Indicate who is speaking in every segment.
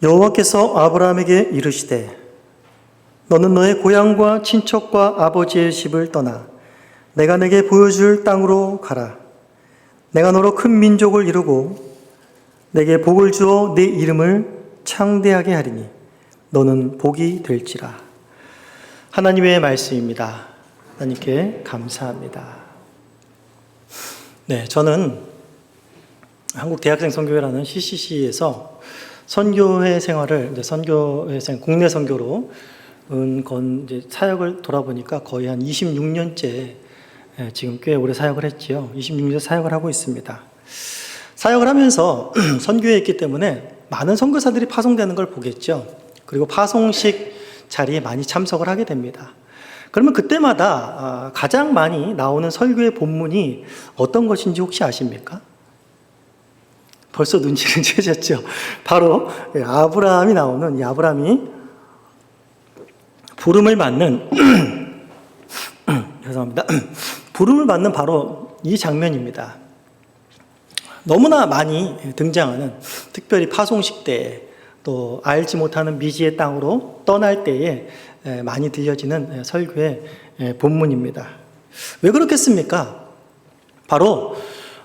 Speaker 1: 여호와께서 아브라함에게 이르시되 너는 너의 고향과 친척과 아버지의 집을 떠나 내가 내게 보여줄 땅으로 가라. 내가 너로 큰 민족을 이루고 내게 복을 주어 네 이름을 창대하게 하리니 너는 복이 될지라. 하나님의 말씀입니다. 하나님께 감사합니다. 네, 저는 한국대학생 선교회라는 CCC에서 선교회 생활을 국내 선교로 이제 사역을 돌아보니까 거의 한 26년째 지금 꽤 오래 사역을 했지요. 26년 사역을 하고 있습니다. 사역을 하면서 선교회에 있기 때문에 많은 선교사들이 파송되는 걸 보겠죠. 그리고 파송식 자리에 많이 참석을 하게 됩니다. 그러면 그때마다 가장 많이 나오는 설교의 본문이 어떤 것인지 혹시 아십니까? 벌써 눈치를 채셨죠? 바로 아브라함이 나오는, 이 아브라함이 부름을 받는 죄송합니다. 부름을 받는 바로 이 장면입니다. 너무나 많이 등장하는, 특별히 파송식 때에 또 알지 못하는 미지의 땅으로 떠날 때에 많이 들려지는 설교의 본문입니다. 왜 그렇겠습니까? 바로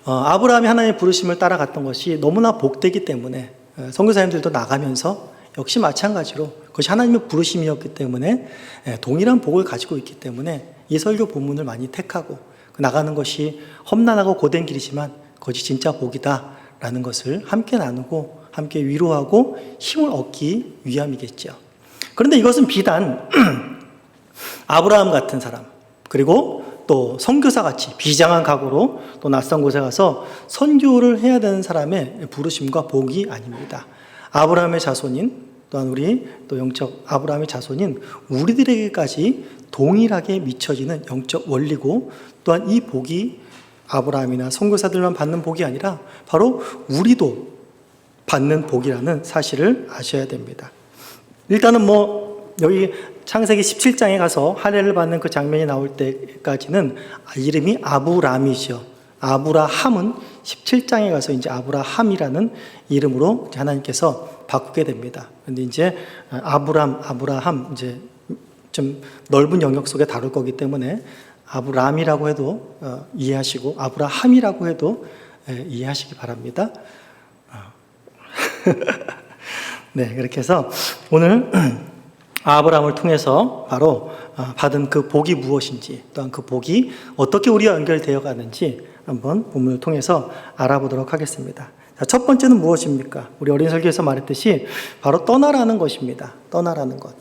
Speaker 1: 아브라함이 하나님의 부르심을 따라갔던 것이 너무나 복되기 때문에 선교사님들도 나가면서 역시 마찬가지로 그것이 하나님의 부르심이었기 때문에 동일한 복을 가지고 있기 때문에 이 설교 본문을 많이 택하고 나가는 것이 험난하고 고된 길이지만 그것이 진짜 복이다라는 것을 함께 나누고 함께 위로하고 힘을 얻기 위함이겠죠. 그런데 이것은 비단 아브라함 같은 사람, 그리고 또 선교사같이 비장한 각오로 또 낯선 곳에 가서 선교를 해야 되는 사람의 부르심과 복이 아닙니다. 아브라함의 자손인, 또한 우리 또 영적 아브라함의 자손인 우리들에게까지 동일하게 미쳐지는 영적 원리고, 또한 이 복이 아브라함이나 선교사들만 받는 복이 아니라 바로 우리도 받는 복이라는 사실을 아셔야 됩니다. 일단은 여기 창세기 17장에 가서 할례를 받는 그 장면이 나올 때까지는 이름이 아브람이죠. 아브라함은 17장에 가서 이제 아브라함이라는 이름으로 하나님께서 바꾸게 됩니다. 그런데 이제 아브라함 이제 좀 넓은 영역 속에 다룰 거기 때문에 아브람이라고 해도 이해하시고 아브라함이라고 해도 이해하시기 바랍니다. 네, 그렇게 해서 오늘 아브라함을 통해서 바로 받은 그 복이 무엇인지, 또한 그 복이 어떻게 우리와 연결되어 가는지 한번 본문을 통해서 알아보도록 하겠습니다. 자, 첫 번째는 무엇입니까? 우리 어린 설교에서 말했듯이 바로 떠나라는 것입니다. 떠나라는 것.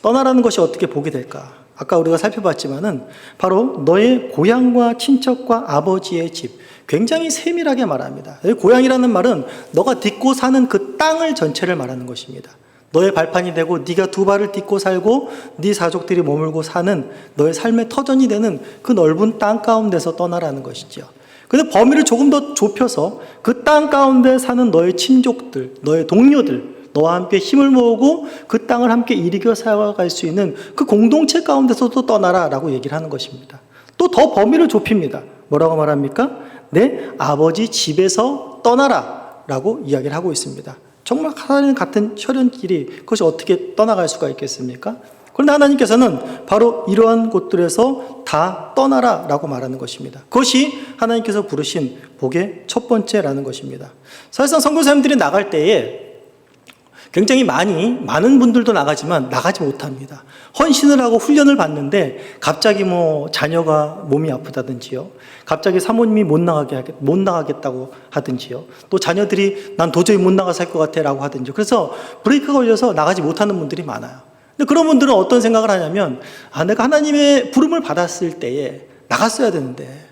Speaker 1: 떠나라는 것이 어떻게 복이 될까? 아까 우리가 살펴봤지만은 바로 너의 고향과 친척과 아버지의 집, 굉장히 세밀하게 말합니다. 고향이라는 말은 너가 딛고 사는 그 땅을 전체를 말하는 것입니다. 너의 발판이 되고 네가 두 발을 딛고 살고 네 가족들이 머물고 사는 너의 삶의 터전이 되는 그 넓은 땅 가운데서 떠나라는 것이죠. 근데 범위를 조금 더 좁혀서 그 땅 가운데 사는 너의 친족들, 너의 동료들, 너와 함께 힘을 모으고 그 땅을 함께 일이겨 살아갈 수 있는 그 공동체 가운데서도 떠나라라고 얘기를 하는 것입니다. 또 더 범위를 좁힙니다. 뭐라고 말합니까? 내 아버지 집에서 떠나라라고 이야기를 하고 있습니다. 정말 하나님 같은 혈연끼리 그것이 어떻게 떠나갈 수가 있겠습니까? 그런데 하나님께서는 바로 이러한 곳들에서 다 떠나라라고 말하는 것입니다. 그것이 하나님께서 부르신 복의 첫 번째라는 것입니다. 사실상 선교사님들이 나갈 때에 굉장히 많은 분들도 나가지만 나가지 못합니다. 헌신을 하고 훈련을 받는데 갑자기 자녀가 몸이 아프다든지요. 갑자기 사모님이 못 나가겠다고 하든지요. 또 자녀들이 난 도저히 못 나가 살 것 같아 라고 하든지요. 그래서 브레이크가 걸려서 나가지 못하는 분들이 많아요. 근데 그런 분들은 어떤 생각을 하냐면 내가 하나님의 부름을 받았을 때에 나갔어야 되는데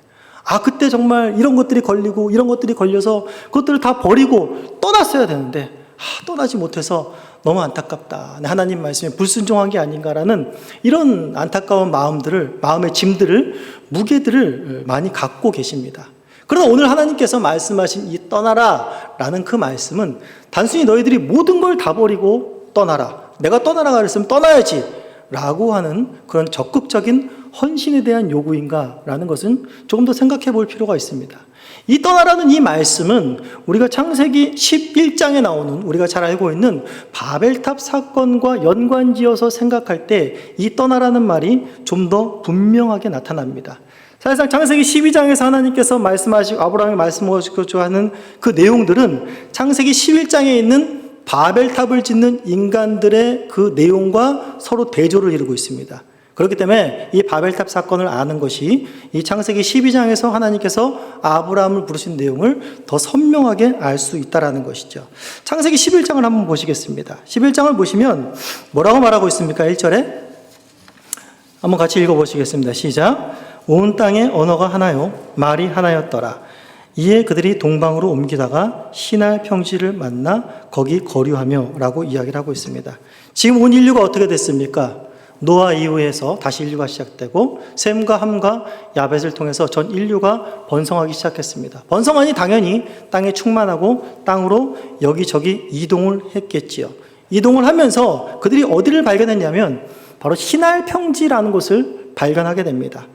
Speaker 1: 그때 정말 이런 것들이 걸리고 이런 것들이 걸려서 그것들을 다 버리고 떠났어야 되는데 떠나지 못해서 너무 안타깝다. 하나님 말씀에 불순종한 게 아닌가라는 이런 안타까운 마음의 짐들을, 무게들을 많이 갖고 계십니다. 그러나 오늘 하나님께서 말씀하신 이 떠나라라는 그 말씀은 단순히 너희들이 모든 걸 다 버리고 떠나라. 내가 떠나라 그랬으면 떠나야지 라고 하는 그런 적극적인 헌신에 대한 요구인가라는 것은 조금 더 생각해 볼 필요가 있습니다. 이 떠나라는 이 말씀은 우리가 창세기 11장에 나오는 우리가 잘 알고 있는 바벨탑 사건과 연관지어서 생각할 때 이 떠나라는 말이 좀 더 분명하게 나타납니다. 사실상 창세기 12장에서 하나님께서 말씀하시고 아브라함이 말씀하시고자 하는 그 내용들은 창세기 11장에 있는 바벨탑을 짓는 인간들의 그 내용과 서로 대조를 이루고 있습니다. 그렇기 때문에 이 바벨탑 사건을 아는 것이 이 창세기 12장에서 하나님께서 아브라함을 부르신 내용을 더 선명하게 알 수 있다는 것이죠. 창세기 11장을 한번 보시겠습니다. 11장을 보시면 뭐라고 말하고 있습니까? 1절에 한번 같이 읽어보시겠습니다. 시작. 온 땅에 언어가 하나요 말이 하나였더라. 이에 그들이 동방으로 옮기다가 시날 평지를 만나 거기 거류하며 라고 이야기를 하고 있습니다. 지금 온 인류가 어떻게 됐습니까? 노아 이후에서 다시 인류가 시작되고 셈과 함과 야벳을 통해서 전 인류가 번성하기 시작했습니다. 번성하니 당연히 땅에 충만하고 땅으로 여기저기 이동을 했겠지요. 이동을 하면서 그들이 어디를 발견했냐면 바로 시날 평지라는 곳을 발견하게 됩니다.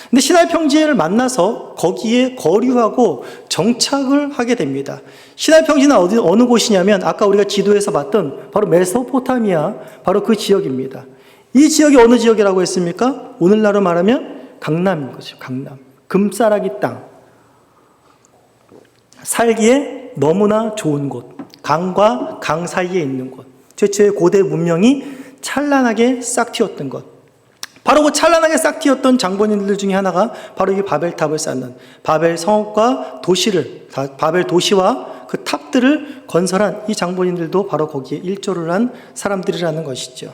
Speaker 1: 근데 시날 평지를 만나서 거기에 거류하고 정착을 하게 됩니다. 시날 평지는 어느 곳이냐면 아까 우리가 지도에서 봤던 바로 메소포타미아, 바로 그 지역입니다. 이 지역이 어느 지역이라고 했습니까? 오늘날로 말하면 강남인 거죠. 강남. 금싸라기 땅. 살기에 너무나 좋은 곳. 강과 강 사이에 있는 곳. 최초의 고대 문명이 찬란하게 싹 튀었던 것. 바로 그 찬란하게 싹 튀었던 장본인들 중에 하나가 바로 이 바벨탑을 쌓는 바벨 성읍과 도시를, 바벨 도시와 그 탑들을 건설한 이 장본인들도 바로 거기에 일조를 한 사람들이라는 것이죠.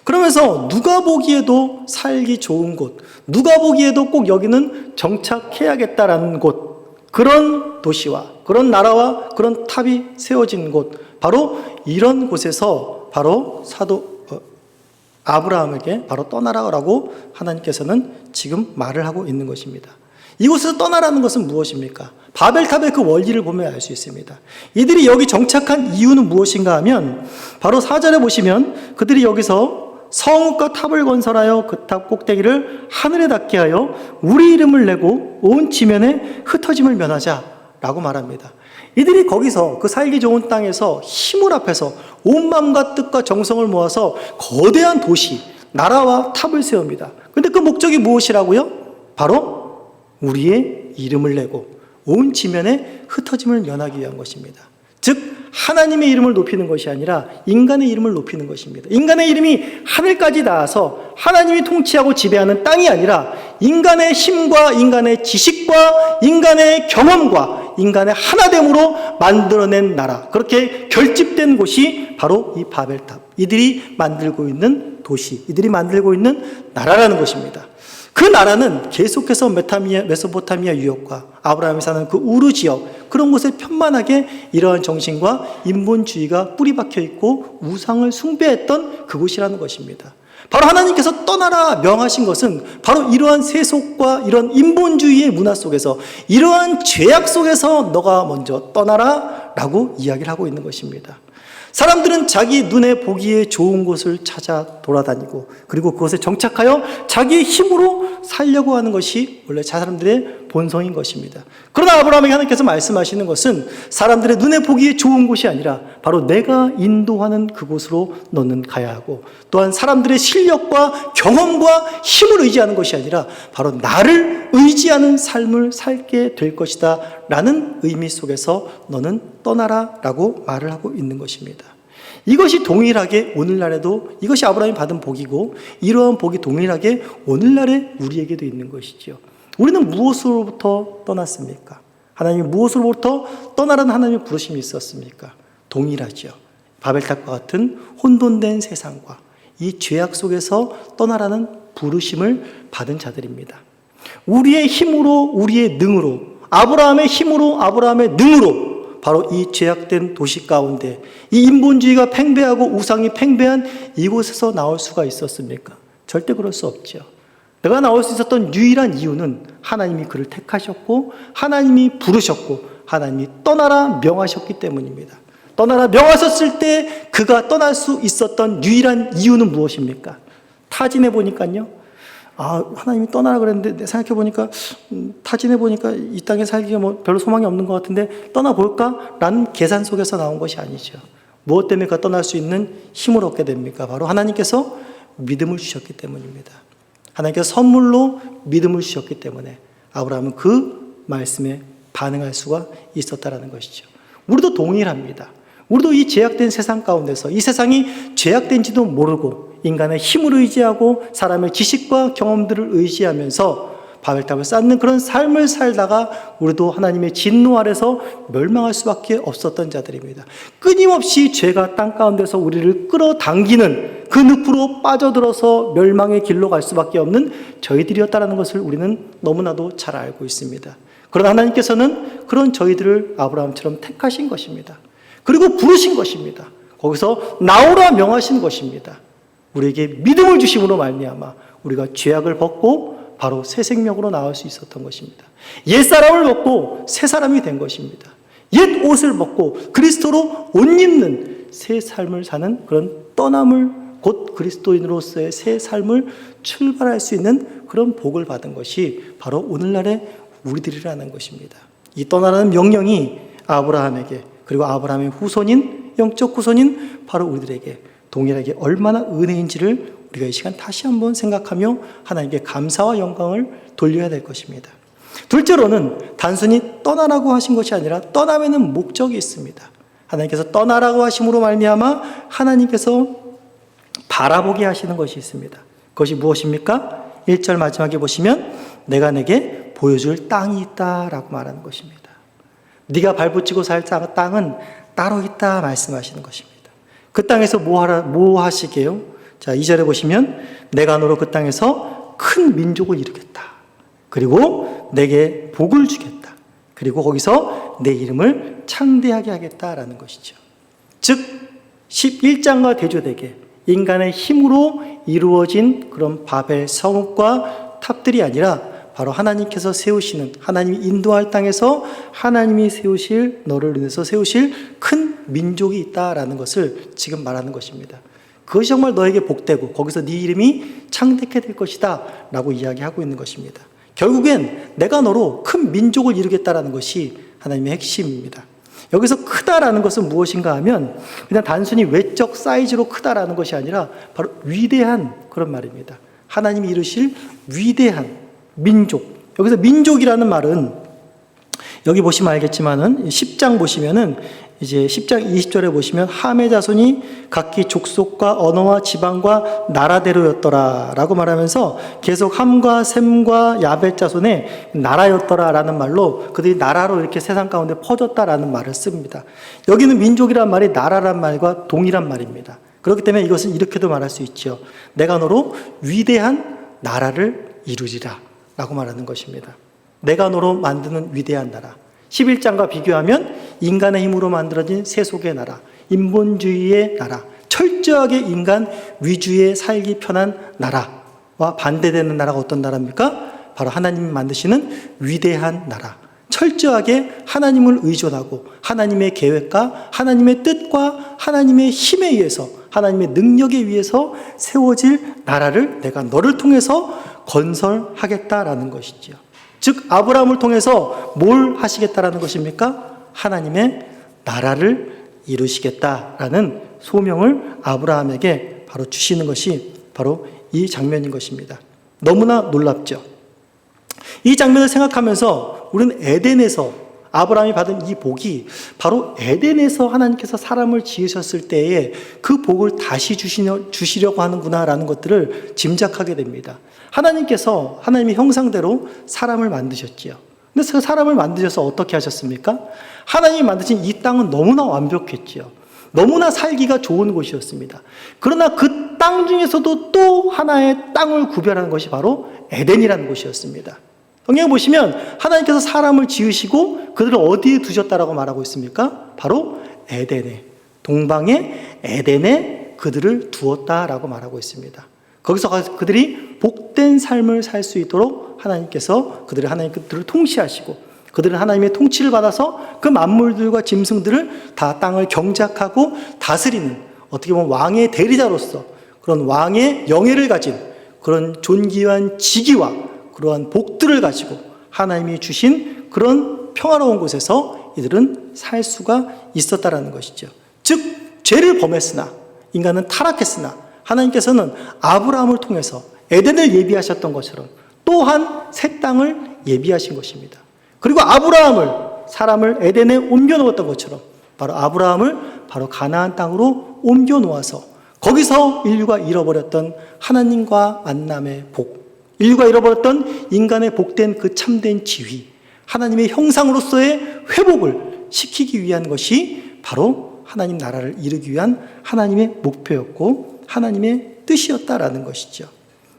Speaker 1: 그러면서 누가 보기에도 살기 좋은 곳, 누가 보기에도 꼭 여기는 정착해야겠다라는 곳, 그런 도시와 그런 나라와 그런 탑이 세워진 곳, 바로 이런 곳에서 바로 사도 아브라함에게 바로 떠나라고 하나님께서는 지금 말을 하고 있는 것입니다. 이곳에서 떠나라는 것은 무엇입니까? 바벨탑의 그 원리를 보면 알 수 있습니다. 이들이 여기 정착한 이유는 무엇인가 하면 바로 4절에 보시면 그들이 여기서 성읍과 탑을 건설하여 그 탑 꼭대기를 하늘에 닿게 하여 우리 이름을 내고 온 지면에 흩어짐을 면하자라고 말합니다. 이들이 거기서 그 살기 좋은 땅에서 힘을 합해서 온 마음과 뜻과 정성을 모아서 거대한 도시, 나라와 탑을 세웁니다. 그런데 그 목적이 무엇이라고요? 바로 우리의 이름을 내고 온 지면에 흩어짐을 면하기 위한 것입니다. 즉 하나님의 이름을 높이는 것이 아니라 인간의 이름을 높이는 것입니다. 인간의 이름이 하늘까지 닿아서 하나님이 통치하고 지배하는 땅이 아니라 인간의 힘과 인간의 지식과 인간의 경험과 인간의 하나됨으로 만들어낸 나라, 그렇게 결집된 곳이 바로 이 바벨탑, 이들이 만들고 있는 도시, 이들이 만들고 있는 나라라는 것입니다. 그 나라는 계속해서 메소포타미아 유역과 아브라함이 사는 그 우르 지역, 그런 곳에 편만하게 이러한 정신과 인본주의가 뿌리박혀 있고 우상을 숭배했던 그곳이라는 것입니다. 바로 하나님께서 떠나라 명하신 것은 바로 이러한 세속과 이런 인본주의의 문화 속에서, 이러한 죄악 속에서 너가 먼저 떠나라 라고 이야기를 하고 있는 것입니다. 사람들은 자기 눈에 보기에 좋은 곳을 찾아 돌아다니고 그리고 그것에 정착하여 자기의 힘으로 살려고 하는 것이 원래 사람들의 본성인 것입니다. 그러나 아브라함에게 하나님께서 말씀하시는 것은 사람들의 눈에 보기에 좋은 곳이 아니라 바로 내가 인도하는 그곳으로 너는 가야 하고, 또한 사람들의 실력과 경험과 힘을 의지하는 것이 아니라 바로 나를 의지하는 삶을 살게 될 것이다 라는 의미 속에서 너는 떠나라 라고 말을 하고 있는 것입니다. 이것이 동일하게 오늘날에도, 이것이 아브라함이 받은 복이고 이러한 복이 동일하게 오늘날에 우리에게도 있는 것이죠. 우리는 무엇으로부터 떠났습니까? 하나님이 무엇으로부터 떠나라는 하나님의 부르심이 있었습니까? 동일하죠. 바벨탑과 같은 혼돈된 세상과 이 죄악 속에서 떠나라는 부르심을 받은 자들입니다. 우리의 힘으로, 우리의 능으로, 아브라함의 힘으로, 아브라함의 능으로 바로 이 죄악된 도시 가운데 이 인본주의가 팽배하고 우상이 팽배한 이곳에서 나올 수가 있었습니까? 절대 그럴 수 없죠. 내가 나올 수 있었던 유일한 이유는 하나님이 그를 택하셨고 하나님이 부르셨고 하나님이 떠나라 명하셨기 때문입니다. 떠나라 명하셨을 때 그가 떠날 수 있었던 유일한 이유는 무엇입니까? 타진해 보니까요. 하나님이 떠나라 그랬는데 생각해 보니까 타진해 보니까 이 땅에 살기가 뭐 별로 소망이 없는 것 같은데 떠나볼까? 라는 계산 속에서 나온 것이 아니죠. 무엇 때문에 그 떠날 수 있는 힘을 얻게 됩니까? 바로 하나님께서 믿음을 주셨기 때문입니다. 하나님께서 선물로 믿음을 주셨기 때문에 아브라함은 그 말씀에 반응할 수가 있었다라는 것이죠. 우리도 동일합니다. 우리도 이 죄악된 세상 가운데서 이 세상이 죄악된지도 모르고 인간의 힘을 의지하고 사람의 지식과 경험들을 의지하면서 바벨탑을 쌓는 그런 삶을 살다가 우리도 하나님의 진노 아래서 멸망할 수밖에 없었던 자들입니다. 끊임없이 죄가 땅 가운데서 우리를 끌어당기는 그 늪으로 빠져들어서 멸망의 길로 갈 수밖에 없는 저희들이었다는 것을 우리는 너무나도 잘 알고 있습니다. 그러나 하나님께서는 그런 저희들을 아브라함처럼 택하신 것입니다. 그리고 부르신 것입니다. 거기서 나오라 명하신 것입니다. 우리에게 믿음을 주심으로 말미암아 우리가 죄악을 벗고 바로 새 생명으로 나올 수 있었던 것입니다. 옛 사람을 벗고 새 사람이 된 것입니다. 옛 옷을 벗고 그리스도로 옷 입는 새 삶을 사는 그런 떠남을 곧 그리스도인으로서의 새 삶을 출발할 수 있는 그런 복을 받은 것이 바로 오늘날의 우리들이라는 것입니다. 이 떠나라는 명령이 아브라함에게 그리고 아브라함의 후손인 영적 후손인 바로 우리들에게 동일하게 얼마나 은혜인지를 우리가 이 시간 다시 한번 생각하며 하나님께 감사와 영광을 돌려야 될 것입니다. 둘째로는 단순히 떠나라고 하신 것이 아니라 떠남에는 목적이 있습니다. 하나님께서 떠나라고 하심으로 말미암아 하나님께서 바라보게 하시는 것이 있습니다. 그것이 무엇입니까? 1절 마지막에 보시면 내가 내게 보여줄 땅이 있다라고 말하는 것입니다. 네가 발붙이고 살 땅은 따로 있다 말씀하시는 것입니다. 그 땅에서 뭐 하시게요? 자, 2절에 보시면 내가 너로 그 땅에서 큰 민족을 이루겠다. 그리고 내게 복을 주겠다. 그리고 거기서 내 이름을 창대하게 하겠다라는 것이죠. 즉 11장과 대조되게 인간의 힘으로 이루어진 그런 바벨 성읍과 탑들이 아니라 바로 하나님께서 세우시는 하나님이 인도할 땅에서 하나님이 세우실 너를 인해서 세우실 큰 민족이 있다라는 것을 지금 말하는 것입니다. 그것이 정말 너에게 복되고 거기서 네 이름이 창대케 될 것이다 라고 이야기하고 있는 것입니다. 결국엔 내가 너로 큰 민족을 이루겠다라는 것이 하나님의 핵심입니다. 여기서 크다라는 것은 무엇인가 하면 그냥 단순히 외적 사이즈로 크다라는 것이 아니라 바로 위대한 그런 말입니다. 하나님이 이루실 위대한 민족. 여기서 민족이라는 말은 여기 보시면 알겠지만은 10장 보시면은 이제 10장 20절에 보시면 함의 자손이 각기 족속과 언어와 지방과 나라대로였더라 라고 말하면서 계속 함과 셈과 야벳 자손의 나라였더라라는 말로 그들이 나라로 이렇게 세상 가운데 퍼졌다라는 말을 씁니다. 여기는 민족이란 말이 나라란 말과 동일한 말입니다. 그렇기 때문에 이것은 이렇게도 말할 수 있죠. 내가 너로 위대한 나라를 이루리라 라고 말하는 것입니다. 내가 너로 만드는 위대한 나라. 11장과 비교하면 인간의 힘으로 만들어진 세속의 나라, 인본주의의 나라, 철저하게 인간 위주의 살기 편한 나라와 반대되는 나라가 어떤 나라입니까? 바로 하나님이 만드시는 위대한 나라. 철저하게 하나님을 의존하고 하나님의 계획과 하나님의 뜻과 하나님의 힘에 의해서 하나님의 능력에 의해서 세워질 나라를 내가 너를 통해서 건설하겠다라는 것이지요. 즉 아브라함을 통해서 뭘 하시겠다라는 것입니까? 하나님의 나라를 이루시겠다라는 소명을 아브라함에게 바로 주시는 것이 바로 이 장면인 것입니다. 너무나 놀랍죠. 이 장면을 생각하면서 우리는 에덴에서 아브라함이 받은 이 복이 바로 에덴에서 하나님께서 사람을 지으셨을 때에 그 복을 다시 주시려고 하는구나라는 것들을 짐작하게 됩니다. 하나님께서 하나님의 형상대로 사람을 만드셨지요. 근데 그 사람을 만드셔서 어떻게 하셨습니까? 하나님이 만드신 이 땅은 너무나 완벽했지요. 너무나 살기가 좋은 곳이었습니다. 그러나 그 땅 중에서도 또 하나의 땅을 구별하는 것이 바로 에덴이라는 곳이었습니다. 성경에 보시면 하나님께서 사람을 지으시고 그들을 어디에 두셨다라고 말하고 있습니까? 바로 에덴에, 동방의 에덴에 그들을 두었다라고 말하고 있습니다. 거기서 그들이 복된 삶을 살 수 있도록 하나님께서 그들을 통치하시고 그들은 하나님의 통치를 받아서 그 만물들과 짐승들을 다 땅을 경작하고 다스리는 어떻게 보면 왕의 대리자로서 그런 왕의 영예를 가진 그런 존귀한 직위와 그러한 복들을 가지고 하나님이 주신 그런 평화로운 곳에서 이들은 살 수가 있었다라는 것이죠. 즉 죄를 범했으나 인간은 타락했으나 하나님께서는 아브라함을 통해서 에덴을 예비하셨던 것처럼 또한 새 땅을 예비하신 것입니다. 그리고 사람을 에덴에 옮겨 놓았던 것처럼 바로 아브라함을 바로 가나안 땅으로 옮겨 놓아서 거기서 인류가 잃어버렸던 하나님과 만남의 복, 인류가 잃어버렸던 인간의 복된 그 참된 지위, 하나님의 형상으로서의 회복을 시키기 위한 것이 바로 하나님 나라를 이루기 위한 하나님의 목표였고 하나님의 뜻이었다라는 것이죠.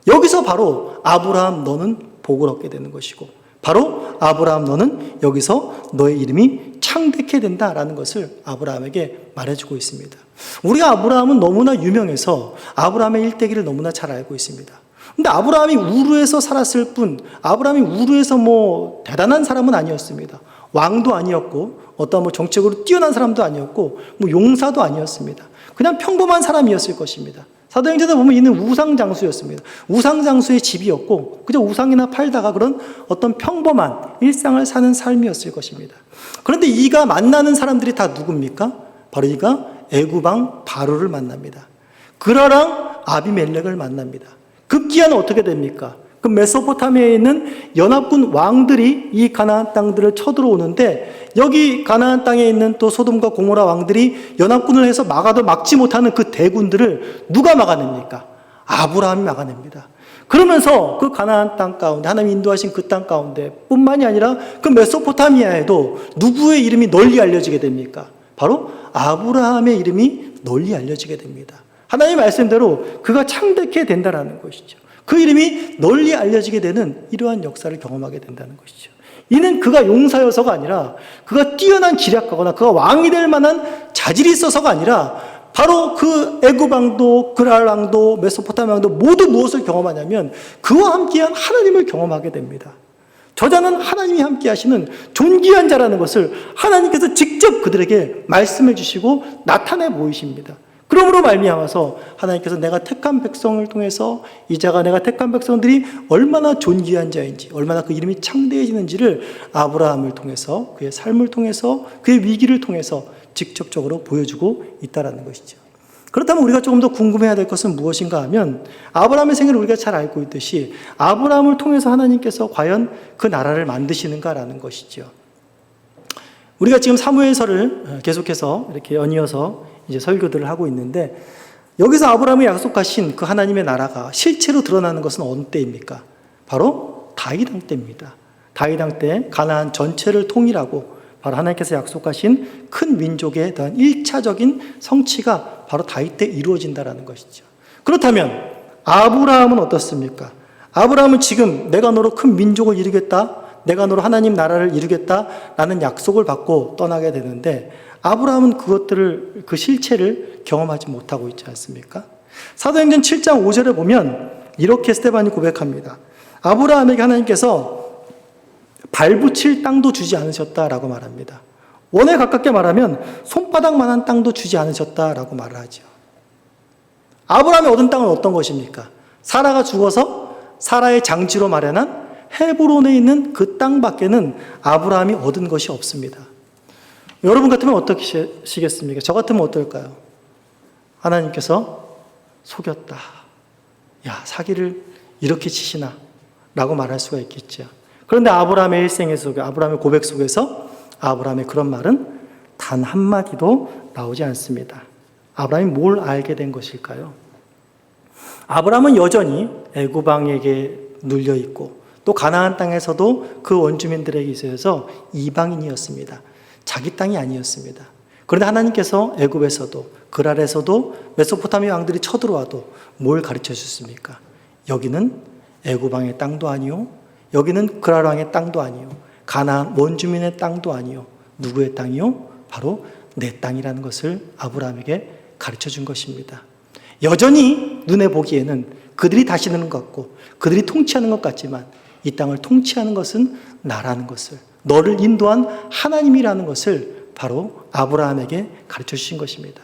Speaker 1: 여기서 바로 아브라함 너는 복을 얻게 되는 것이고 바로 아브라함 너는 여기서 너의 이름이 창대케 된다라는 것을 아브라함에게 말해주고 있습니다. 우리가 아브라함은 너무나 유명해서 아브라함의 일대기를 너무나 잘 알고 있습니다. 근데 아브라함이 우르에서 살았을 뿐 아브라함이 우르에서 대단한 사람은 아니었습니다. 왕도 아니었고 어떤 정책으로 뛰어난 사람도 아니었고 용사도 아니었습니다. 그냥 평범한 사람이었을 것입니다. 사도행전에 보면 이는 우상장수였습니다. 우상장수의 집이었고 그저 우상이나 팔다가 그런 어떤 평범한 일상을 사는 삶이었을 것입니다. 그런데 이가 만나는 사람들이 다 누굽니까? 바로 이가 애굽왕 바로를 만납니다. 그라랑 아비멜렉을 만납니다. 급기야는 어떻게 됩니까? 그 메소포타미아에 있는 연합군 왕들이 이 가나안 땅들을 쳐들어오는데 여기 가나안 땅에 있는 또 소돔과 고모라 왕들이 연합군을 해서 막지 못하는 그 대군들을 누가 막아냅니까? 아브라함이 막아냅니다. 그러면서 그 가나안 땅 가운데 하나님이 인도하신 그 땅 가운데 뿐만이 아니라 그 메소포타미아에도 누구의 이름이 널리 알려지게 됩니까? 바로 아브라함의 이름이 널리 알려지게 됩니다. 하나님의 말씀대로 그가 창대케 된다라는 것이죠. 그 이름이 널리 알려지게 되는 이러한 역사를 경험하게 된다는 것이죠. 이는 그가 용사여서가 아니라 그가 뛰어난 기략하거나 그가 왕이 될 만한 자질이 있어서가 아니라 바로 그 애굽 왕도 그랄 왕도 메소포타미아 왕도 모두 무엇을 경험하냐면 그와 함께한 하나님을 경험하게 됩니다. 저자는 하나님이 함께 하시는 존귀한 자라는 것을 하나님께서 직접 그들에게 말씀해 주시고 나타내 보이십니다. 그러므로 말미암아서 하나님께서 내가 택한 백성을 통해서 이 자가 내가 택한 백성들이 얼마나 존귀한 자인지 얼마나 그 이름이 창대해지는지를 아브라함을 통해서 그의 삶을 통해서 그의 위기를 통해서 직접적으로 보여주고 있다는 것이죠. 그렇다면 우리가 조금 더 궁금해야 될 것은 무엇인가 하면 아브라함의 생애를 우리가 잘 알고 있듯이 아브라함을 통해서 하나님께서 과연 그 나라를 만드시는가라는 것이죠. 우리가 지금 사무엘서를 계속해서 이렇게 연이어서 이제 설교들을 하고 있는데 여기서 아브라함이 약속하신 그 하나님의 나라가 실체로 드러나는 것은 어느 때입니까? 바로 다윗 왕 때입니다. 다윗 왕 때 가나안 전체를 통일하고 바로 하나님께서 약속하신 큰 민족에 대한 1차적인 성취가 바로 다윗 때 이루어진다는 것이죠. 그렇다면 아브라함은 어떻습니까? 아브라함은 지금 내가 너로 큰 민족을 이루겠다, 내가 너로 하나님 나라를 이루겠다라는 약속을 받고 떠나게 되는데 아브라함은 그 실체를 경험하지 못하고 있지 않습니까? 사도행전 7장 5절에 보면 이렇게 스데반이 고백합니다. 아브라함에게 하나님께서 발붙일 땅도 주지 않으셨다라고 말합니다. 원에 가깝게 말하면 손바닥만한 땅도 주지 않으셨다라고 말을 하죠. 아브라함이 얻은 땅은 어떤 것입니까? 사라가 죽어서 사라의 장지로 마련한 헤브론에 있는 그 땅밖에는 아브라함이 얻은 것이 없습니다. 여러분 같으면 어떻게 하시겠습니까? 저 같으면 어떨까요? 하나님께서 속였다. 야, 사기를 이렇게 치시나? 라고 말할 수가 있겠죠. 그런데 아브라함의 일생 속에, 아브라함의 고백 속에서 아브라함의 그런 말은 단 한마디도 나오지 않습니다. 아브라함이 뭘 알게 된 것일까요? 아브라함은 여전히 애굽 왕에게 눌려 있고 또 가나안 땅에서도 그 원주민들에게 있어서 이방인이었습니다. 자기 땅이 아니었습니다. 그런데 하나님께서 애굽에서도 그랄에서도 메소포타미아 왕들이 쳐들어와도 뭘 가르쳐 주셨습니까? 여기는 애굽 왕의 땅도 아니요, 여기는 그랄 왕의 땅도 아니요, 가나안 원주민의 땅도 아니요, 누구의 땅이요? 바로 내 땅이라는 것을 아브라함에게 가르쳐 준 것입니다. 여전히 눈에 보기에는 그들이 다스리는 것 같고 그들이 통치하는 것 같지만 이 땅을 통치하는 것은 나라는 것을, 너를 인도한 하나님이라는 것을 바로 아브라함에게 가르쳐 주신 것입니다.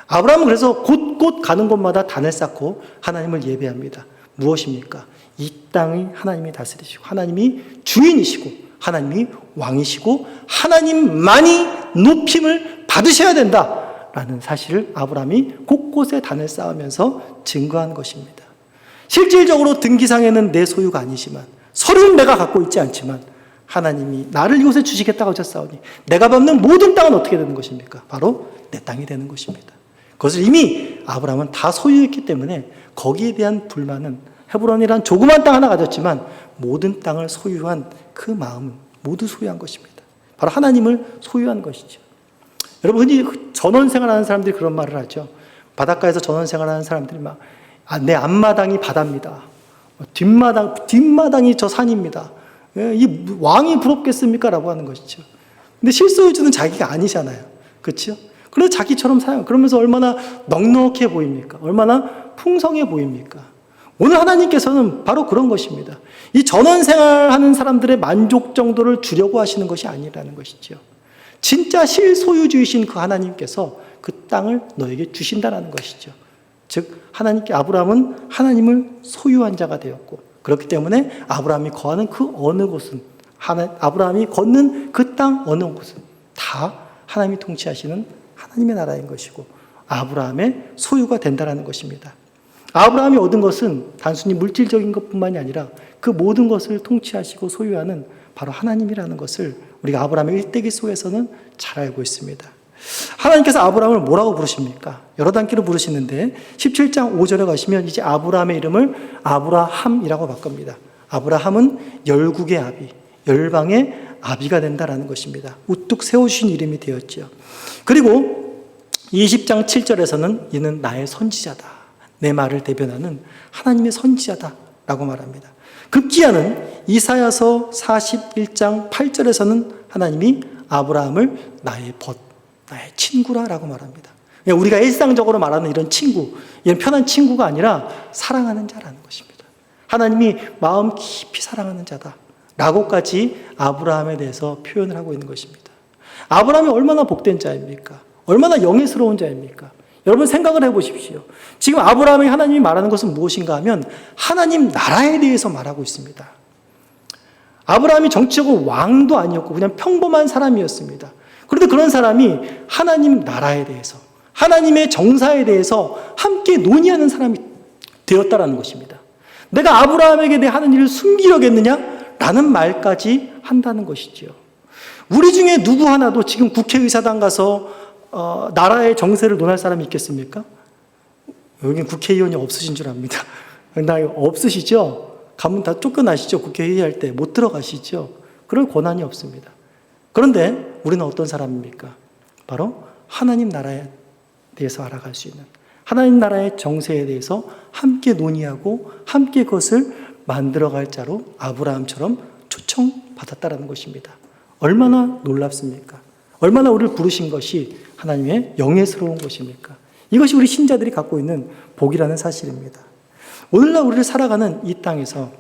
Speaker 1: 아브라함은 그래서 곳곳 가는 곳마다 단을 쌓고 하나님을 예배합니다. 무엇입니까? 이 땅이 하나님이 다스리시고 하나님이 주인이시고 하나님이 왕이시고 하나님만이 높임을 받으셔야 된다라는 사실을 아브라함이 곳곳에 단을 쌓으면서 증거한 것입니다. 실질적으로 등기상에는 내 소유가 아니지만, 서류는 내가 갖고 있지 않지만 하나님이 나를 이곳에 주시겠다고 하셨사오니 내가 밟는 모든 땅은 어떻게 되는 것입니까? 바로 내 땅이 되는 것입니다. 그것을 이미 아브라함은 다 소유했기 때문에 거기에 대한 불만은, 헤브론이란 조그만 땅 하나 가졌지만 모든 땅을 소유한 그 마음은 모두 소유한 것입니다. 바로 하나님을 소유한 것이죠. 여러분, 흔히 전원생활하는 사람들이 그런 말을 하죠. 바닷가에서 전원생활하는 사람들이 막 내 앞마당이 바다입니다. 뒷마당이 저 산입니다. 이 왕이 부럽겠습니까? 라고 하는 것이죠. 근데 실소유주는 자기가 아니잖아요. 그렇죠? 그래서 자기처럼 사용, 그러면서 얼마나 넉넉해 보입니까? 얼마나 풍성해 보입니까? 오늘 하나님께서는 바로 그런 것입니다. 이 전원생활하는 사람들의 만족 정도를 주려고 하시는 것이 아니라는 것이죠. 진짜 실소유주이신 그 하나님께서 그 땅을 너에게 주신다는 것이죠. 즉 아브라함은 하나님을 소유한 자가 되었고, 그렇기 때문에 아브라함이 거하는 그 어느 곳은, 아브라함이 걷는 그 땅 어느 곳은 다 하나님이 통치하시는 하나님의 나라인 것이고 아브라함의 소유가 된다는 것입니다. 아브라함이 얻은 것은 단순히 물질적인 것뿐만이 아니라 그 모든 것을 통치하시고 소유하는 바로 하나님이라는 것을 우리가 아브라함의 일대기소에서는 잘 알고 있습니다. 하나님께서 아브라함을 뭐라고 부르십니까? 여러 단계로 부르시는데 17장 5절에 가시면 이제 아브라함의 이름을 아브라함이라고 바꿉니다. 아브라함은 열국의 아비, 열방의 아비가 된다라는 것입니다. 우뚝 세우신 이름이 되었죠. 그리고 20장 7절에서는 이는 나의 선지자다, 내 말을 대변하는 하나님의 선지자다라고 말합니다. 급기야는 이사야서 41장 8절에서는 하나님이 아브라함을 나의 벗, 나의 친구라라고 말합니다. 우리가 일상적으로 말하는 이런 친구, 이런 편한 친구가 아니라 사랑하는 자라는 것입니다. 하나님이 마음 깊이 사랑하는 자다 라고까지 아브라함에 대해서 표현을 하고 있는 것입니다. 아브라함이 얼마나 복된 자입니까? 얼마나 영예스러운 자입니까? 여러분 생각을 해보십시오. 지금 아브라함이 하나님이 말하는 것은 무엇인가 하면 하나님 나라에 대해서 말하고 있습니다. 아브라함이 정치적으로 왕도 아니었고 그냥 평범한 사람이었습니다. 그런데 그런 사람이 하나님 나라에 대해서, 하나님의 정사에 대해서 함께 논의하는 사람이 되었다라는 것입니다. 내가 아브라함에게 대해 하는 일을 숨기려겠느냐? 라는 말까지 한다는 것이죠. 우리 중에 누구 하나도 지금 국회의사당 가서 나라의 정세를 논할 사람이 있겠습니까? 여긴 국회의원이 없으신 줄 압니다. 나 없으시죠? 가면 다 쫓겨나시죠? 국회의할 때 못 들어가시죠? 그럴 권한이 없습니다. 그런데 우리는 어떤 사람입니까? 바로 하나님 나라에 대해서 알아갈 수 있는, 하나님 나라의 정세에 대해서 함께 논의하고 함께 그것을 만들어갈 자로 아브라함처럼 초청받았다라는 것입니다. 얼마나 놀랍습니까? 얼마나 우리를 부르신 것이 하나님의 영예스러운 것입니까? 이것이 우리 신자들이 갖고 있는 복이라는 사실입니다. 오늘날 우리를 살아가는 이 땅에서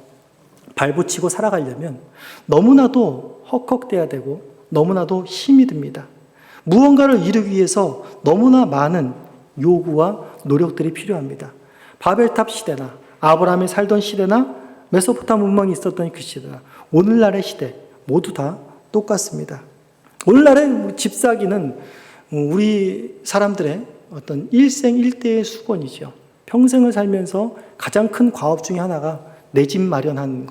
Speaker 1: 발붙이고 살아가려면 너무나도 헉헉대야 되고 너무나도 힘이 듭니다. 무언가를 이루기 위해서 너무나 많은 요구와 노력들이 필요합니다. 바벨탑 시대나 아브라함이 살던 시대나 메소포타미아 문명이 있었던 그 시대나 오늘날의 시대 모두 다 똑같습니다. 오늘날의 집사기는 우리 사람들의 어떤 일생일대의 수건이죠. 평생을 살면서 가장 큰 과업 중에 하나가 내 집 마련하는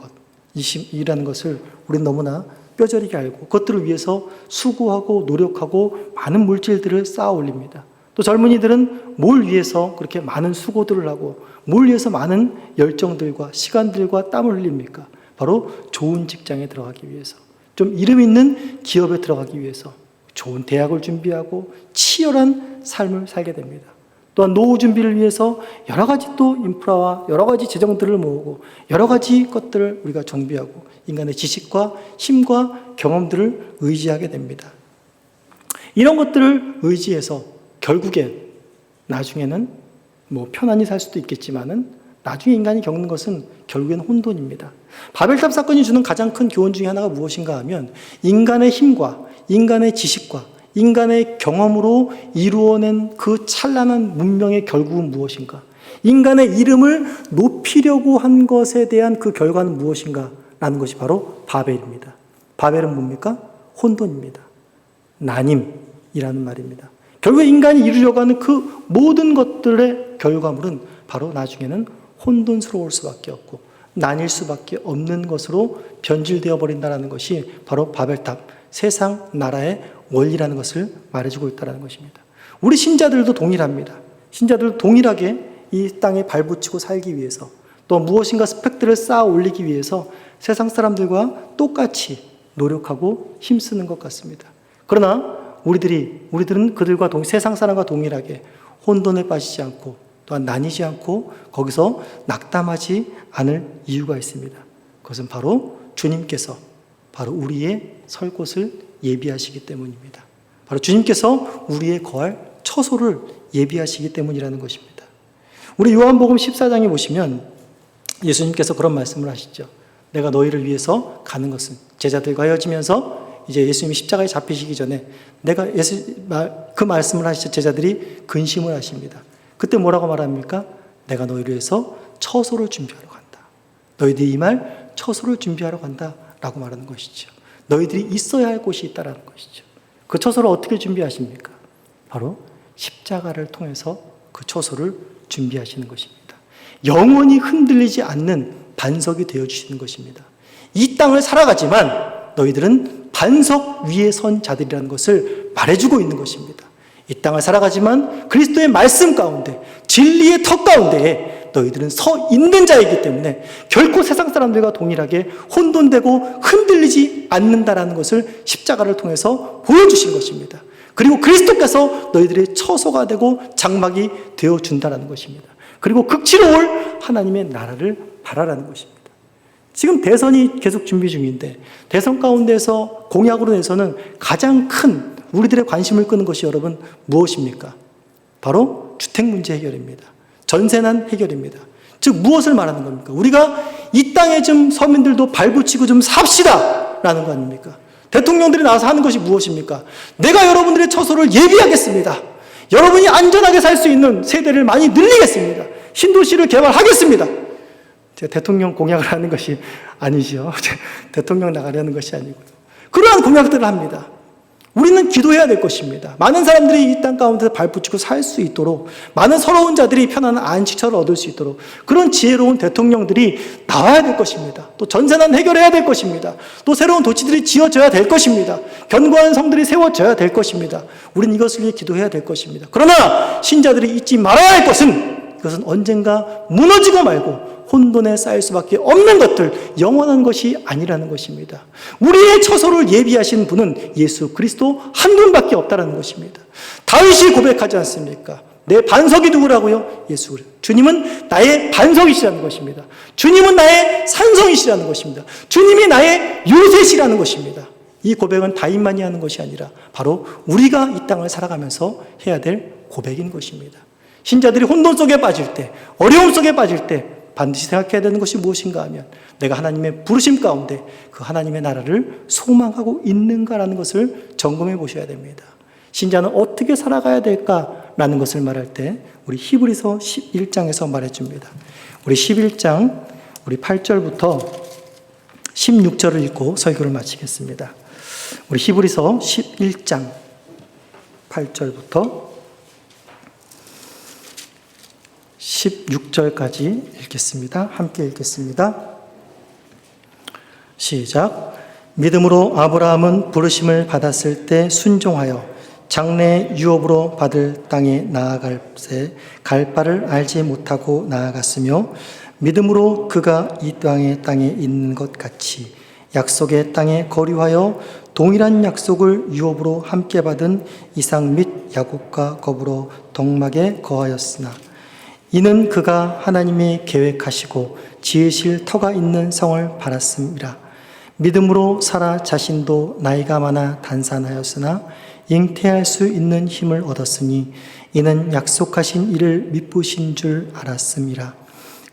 Speaker 1: 것이라는 것을 우리는 너무나 뼈저리게 알고 그것들을 위해서 수고하고 노력하고 많은 물질들을 쌓아 올립니다. 또 젊은이들은 뭘 위해서 그렇게 많은 수고들을 하고 뭘 위해서 많은 열정들과 시간들과 땀을 흘립니까? 바로 좋은 직장에 들어가기 위해서, 좀 이름 있는 기업에 들어가기 위해서 좋은 대학을 준비하고 치열한 삶을 살게 됩니다. 또한 노후 준비를 위해서 여러 가지 또 인프라와 여러 가지 재정들을 모으고 여러 가지 것들을 우리가 정비하고 인간의 지식과 힘과 경험들을 의지하게 됩니다. 이런 것들을 의지해서 결국엔 나중에는 편안히 살 수도 있겠지만은 나중에 인간이 겪는 것은 결국엔 혼돈입니다. 바벨탑 사건이 주는 가장 큰 교훈 중에 하나가 무엇인가 하면 인간의 힘과 인간의 지식과 인간의 경험으로 이루어낸 그 찬란한 문명의 결국은 무엇인가? 인간의 이름을 높이려고 한 것에 대한 그 결과는 무엇인가? 라는 것이 바로 바벨입니다. 바벨은 뭡니까? 혼돈입니다. 난임이라는 말입니다. 결국 인간이 이루려고 하는 그 모든 것들의 결과물은 바로 나중에는 혼돈스러울 수밖에 없고 나뉠 수밖에 없는 것으로 변질되어 버린다는 것이 바로 바벨탑, 세상 나라의 원리라는 것을 말해주고 있다는 것입니다. 우리 신자들도 동일합니다. 신자들도 동일하게 이 땅에 발붙이고 살기 위해서 또 무엇인가 스펙들을 쌓아 올리기 위해서 세상 사람들과 똑같이 노력하고 힘쓰는 것 같습니다. 그러나 우리들은 그들과 세상 사람과 동일하게 혼돈에 빠지지 않고 또한 나뉘지 않고 거기서 낙담하지 않을 이유가 있습니다. 그것은 바로 주님께서 바로 우리의 설 곳을 예비하시기 때문입니다. 바로 주님께서 우리의 거할 처소를 예비하시기 때문이라는 것입니다. 우리 요한복음 14장에 보시면 예수님께서 그런 말씀을 하시죠. 내가 너희를 위해서 가는 것은 제자들과 헤어지면서 이제 예수님이 십자가에 잡히시기 전에 그 말씀을 하시죠. 제자들이 근심을 하십니다. 그때 뭐라고 말합니까? 내가 너희를 위해서 처소를 준비하러 간다. 너희들이 이 말 처소를 준비하러 간다 라고 말하는 것이죠. 너희들이 있어야 할 곳이 있다는 것이죠. 그 처소를 어떻게 준비하십니까? 바로 십자가를 통해서 그 처소를 준비하시는 것입니다. 영원히 흔들리지 않는 반석이 되어주시는 것입니다. 이 땅을 살아가지만 너희들은 반석 위에 선 자들이라는 것을 말해주고 있는 것입니다. 이 땅을 살아가지만 그리스도의 말씀 가운데 진리의 턱 가운데에 너희들은 서 있는 자이기 때문에 결코 세상 사람들과 동일하게 혼돈되고 흔들리지 않는다라는 것을 십자가를 통해서 보여주신 것입니다. 그리고 그리스도께서 너희들의 처소가 되고 장막이 되어준다라는 것입니다. 그리고 극치로 올 하나님의 나라를 바라라는 것입니다. 지금 대선이 계속 준비 중인데 대선 가운데서 공약으로 내서는 가장 큰 우리들의 관심을 끄는 것이 여러분 무엇입니까? 바로 주택 문제 해결입니다. 전세난 해결입니다. 즉 무엇을 말하는 겁니까? 우리가 이 땅에 좀 서민들도 발붙이고 좀 삽시다 라는 거 아닙니까? 대통령들이 나와서 하는 것이 무엇입니까? 내가 여러분들의 처소를 예비하겠습니다. 여러분이 안전하게 살 수 있는 세대를 많이 늘리겠습니다. 신도시를 개발하겠습니다. 제가 대통령 공약을 하는 것이 아니죠. 대통령 나가려는 것이 아니고요. 그러한 공약들을 합니다. 우리는 기도해야 될 것입니다. 많은 사람들이 이 땅 가운데 발붙이고 살 수 있도록, 많은 서러운 자들이 편안한 안식처를 얻을 수 있도록 그런 지혜로운 대통령들이 나와야 될 것입니다. 또 전세난 해결해야 될 것입니다. 또 새로운 도시들이 지어져야 될 것입니다. 견고한 성들이 세워져야 될 것입니다. 우리는 이것을 위해 기도해야 될 것입니다. 그러나 신자들이 잊지 말아야 할 것은 이것은 언젠가 무너지고 말고 혼돈에 쌓일 수밖에 없는 것들, 영원한 것이 아니라는 것입니다. 우리의 처소를 예비하신 분은 예수 그리스도 한 분밖에 없다는 것입니다. 다윗이 고백하지 않습니까? 내 반석이 누구라고요? 예수 그리스도. 주님은 나의 반석이시라는 것입니다. 주님은 나의 산성이시라는 것입니다. 주님이 나의 요새시라는 것입니다. 이 고백은 다윗만이 하는 것이 아니라 바로 우리가 이 땅을 살아가면서 해야 될 고백인 것입니다. 신자들이 혼돈 속에 빠질 때, 어려움 속에 빠질 때 반드시 생각해야 되는 것이 무엇인가 하면 내가 하나님의 부르심 가운데 그 하나님의 나라를 소망하고 있는가라는 것을 점검해 보셔야 됩니다. 신자는 어떻게 살아가야 될까라는 것을 말할 때 우리 히브리서 11장에서 말해줍니다. 우리 11장 우리 8절부터 16절을 읽고 설교를 마치겠습니다. 우리 히브리서 11장 8절부터 16절까지 읽겠습니다. 함께 읽겠습니다. 시작. 믿음으로 아브라함은 부르심을 받았을 때 순종하여 장래 유업으로 받을 땅에 나아갈새 갈 바를 알지 못하고 나아갔으며 믿음으로 그가 이 땅에 있는 것 같이 약속의 땅에 거류하여 동일한 약속을 유업으로 함께 받은 이삭 및 야곱과 더불어 동막에 거하였으나 이는 그가 하나님이 계획하시고 지으실 터가 있는 성을 바랐음이라. 믿음으로 사라 자신도 나이가 많아 단산하였으나 잉태할 수 있는 힘을 얻었으니 이는 약속하신 이를 미쁘신 줄 알았음이라.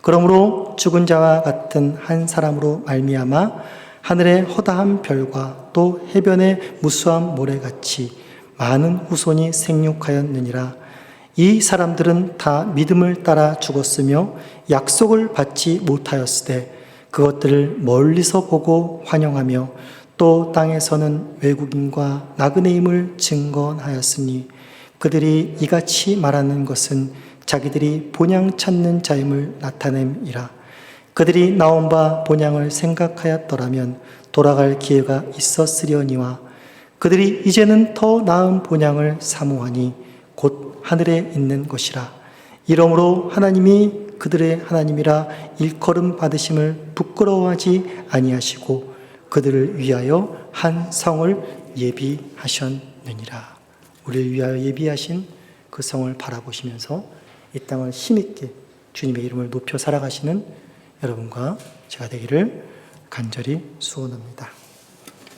Speaker 1: 그러므로 죽은 자와 같은 한 사람으로 말미암아 하늘의 허다한 별과 또 해변의 무수한 모래같이 많은 후손이 생육하였느니라. 이 사람들은 다 믿음을 따라 죽었으며 약속을 받지 못하였으되 그것들을 멀리서 보고 환영하며 또 땅에서는 외국인과 나그네임을 증거하였으니 그들이 이같이 말하는 것은 자기들이 본향 찾는 자임을 나타냄이라. 그들이 나온 바 본향을 생각하였더라면 돌아갈 기회가 있었으려니와 그들이 이제는 더 나은 본향을 사모하니 곧 하늘에 있는 것이라. 이러므로 하나님이 그들의 하나님이라 일컬음 받으심을 부끄러워하지 아니하시고 그들을 위하여 한 성을 예비하셨느니라. 우리를 위하여 예비하신 그 성을 바라보시면서 이 땅을 힘있게 주님의 이름을 높여 살아가시는 여러분과 제가 되기를 간절히 소원합니다.